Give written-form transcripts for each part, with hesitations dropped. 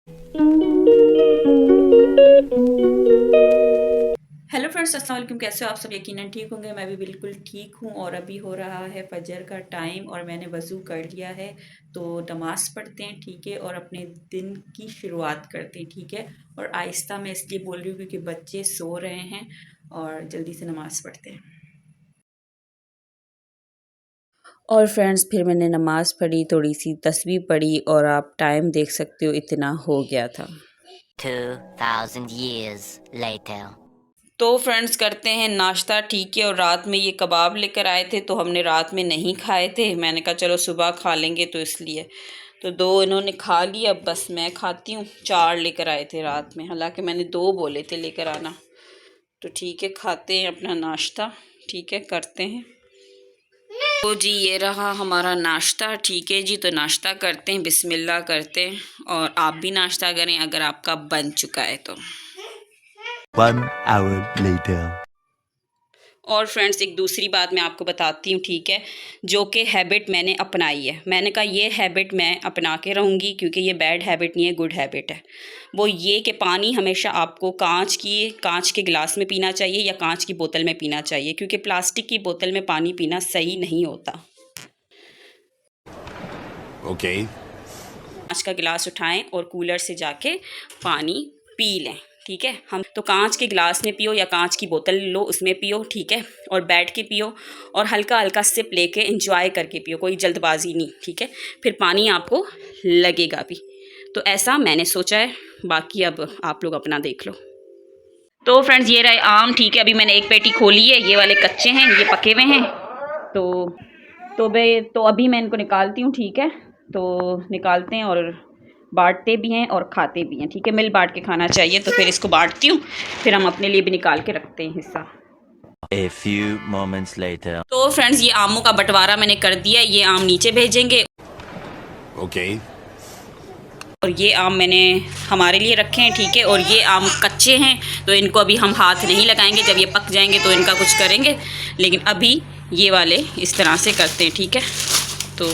Hello friends, अस्सलाम वालेकुम। कैसे हो आप सब? यकीनन ठीक होंगे। मैं भी बिल्कुल ठीक हूँ। और अभी हो रहा है फजर का टाइम और मैंने वज़ू कर लिया है, तो नमाज़ पढ़ते हैं, ठीक है, और अपने दिन की शुरुआत करते हैं, ठीक है। और आहिस्ता मैं इसलिए बोल रही हूँ क्योंकि बच्चे सो रहे हैं और जल्दी से नमाज़ पढ़ते हैं। और फ्रेंड्स, फिर मैंने नमाज़ पढ़ी, थोड़ी सी तस्बीह पढ़ी और आप टाइम देख सकते हो इतना हो गया था। 2000 years later. तो फ्रेंड्स, करते हैं नाश्ता, ठीक है। और रात में ये कबाब लेकर आए थे तो हमने रात में नहीं खाए थे। मैंने कहा चलो सुबह खा लेंगे, तो इसलिए तो 2 इन्होंने खा लिया, अब बस मैं खाती हूँ। 4 लेकर आए थे रात में, हालांकि मैंने 2 बोले थे लेकर आना। तो ठीक है, खाते हैं अपना नाश्ता, ठीक है, करते हैं। तो जी ये रहा हमारा नाश्ता, ठीक है जी। तो नाश्ता करते हैं, बिस्मिल्लाह करते हैं। और आप भी नाश्ता करें अगर आपका बन चुका है तो। 1 hour later. और फ्रेंड्स, एक दूसरी बात मैं आपको बताती हूँ, ठीक है, जो कि हैबिट मैंने अपनाई है। मैंने कहा ये हैबिट मैं अपना के रहूँगी क्योंकि ये बैड हैबिट नहीं है, गुड हैबिट है। वो ये कि पानी हमेशा आपको कांच के गिलास में पीना चाहिए या कांच की बोतल में पीना चाहिए, क्योंकि प्लास्टिक की बोतल में पानी पीना सही नहीं होता। Okay. कांच का गिलास उठाएं और कूलर से जाके पानी पी लें, ठीक है। हम तो कांच के गिलास में पियो या कांच की बोतल लो, उसमें पियो, ठीक है। और बैठ के पियो और हल्का हल्का सिप लेके एंजॉय करके पियो, कोई जल्दबाजी नहीं, ठीक है। फिर पानी आपको लगेगा भी। तो ऐसा मैंने सोचा है, बाकी अब आप लोग अपना देख लो। तो फ्रेंड्स, ये रहे आम, ठीक है। अभी मैंने एक पेटी खोली है, ये वाले कच्चे हैं, ये पके हुए हैं। तो अभी मैं इनको निकालती हूँ, ठीक है। तो निकालते हैं और बांटते भी हैं और खाते भी हैं, ठीक है। मिल बांट के खाना चाहिए, तो फिर इसको बांटती हूँ, फिर हम अपने लिए भी निकाल के रखते हैं हिस्सा। A few moments later. तो फ्रेंड्स, ये आमों का बंटवारा मैंने कर दिया। ये आम नीचे भेजेंगे Okay. और ये आम मैंने हमारे लिए रखे हैं, ठीक है। और ये आम कच्चे हैं तो इनको अभी हम हाथ नहीं लगाएंगे, जब ये पक जाएंगे तो इनका कुछ करेंगे, लेकिन अभी ये वाले इस तरह से करते हैं, ठीक है। तो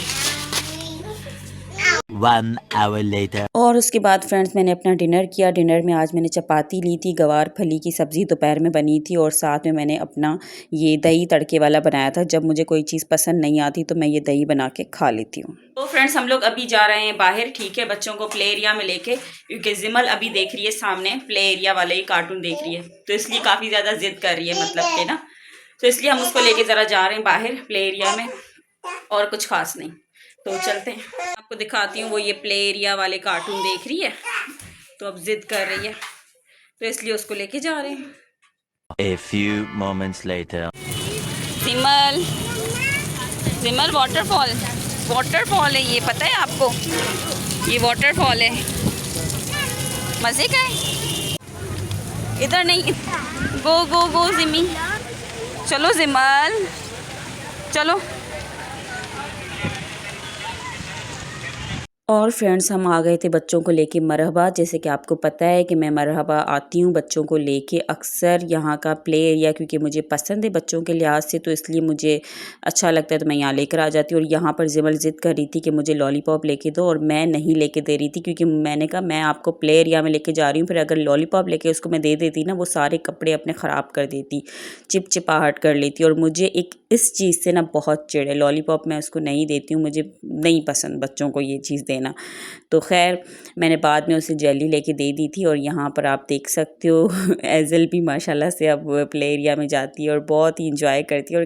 1 hour later. और उसके बाद फ्रेंड्स, मैंने अपना डिनर किया। डिनर में आज मैंने चपाती ली थी, गवार फली की सब्ज़ी दोपहर में बनी थी, और साथ में मैंने अपना ये दही तड़के वाला बनाया था। जब मुझे कोई चीज़ पसंद नहीं आती तो मैं ये दही बना के खा लेती हूँ। तो फ्रेंड्स, हम लोग अभी जा रहे हैं बाहर, ठीक है, बच्चों को प्ले एरिया में लेके, क्योंकि जिमल अभी देख रही है सामने प्ले एरिया वाले ही कार्टून देख रही है, तो इसलिए काफ़ी ज़्यादा ज़िद कर रही है, मतलब कि ना, तो इसलिए हम उसको लेके ज़रा जा रहे हैं बाहर प्ले एरिया में, और कुछ खास नहीं। तो चलते हैं, आपको दिखाती हूँ। वो ये प्ले एरिया वाले कार्टून देख रही है, तो अब जिद कर रही है, तो इसलिए उसको लेके जा रहे हैं। A few moments later. सिमल वाटरफॉल है, ये पता है आपको? ये वाटरफॉल है, मज़े का है। इधर नहीं, गो गो गो जिमी, चलो जिमल, चलो। और फ्रेंड्स, हम आ गए थे बच्चों को लेके मरहबा। जैसे कि आपको पता है कि मैं मरहबा आती हूँ बच्चों को लेके अक्सर, यहाँ का प्ले एरिया क्योंकि मुझे पसंद है बच्चों के लिहाज से, तो इसलिए मुझे अच्छा लगता है, तो मैं यहाँ लेकर आ जाती हूँ। और यहाँ पर जिमल ज़िद कर रही थी कि मुझे लॉलीपॉप लेके दो, और मैं नहीं लेके दे रही थी, क्योंकि मैंने कहा मैं आपको प्ले एरिया में लेके जा रही हूँ, फिर अगर लॉलीपॉप लेके उसको मैं दे देती ना, वो सारे कपड़े अपने ख़राब कर देती, चिपचिपाहट कर लेती। और मुझे एक इस चीज़ से ना बहुत चिढ़ है, लॉलीपॉप मैं उसको नहीं देती हूँ, मुझे नहीं पसंद बच्चों को ये चीज़ देना। तो खैर, मैंने बाद में उसे जेली लेके दे दी थी। और यहाँ पर आप देख सकते हो एज़ल भी माशाल्लाह से अब प्ले एरिया में जाती है और बहुत ही इंजॉय करती है। और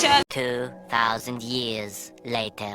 2,000 years later.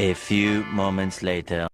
A few moments later.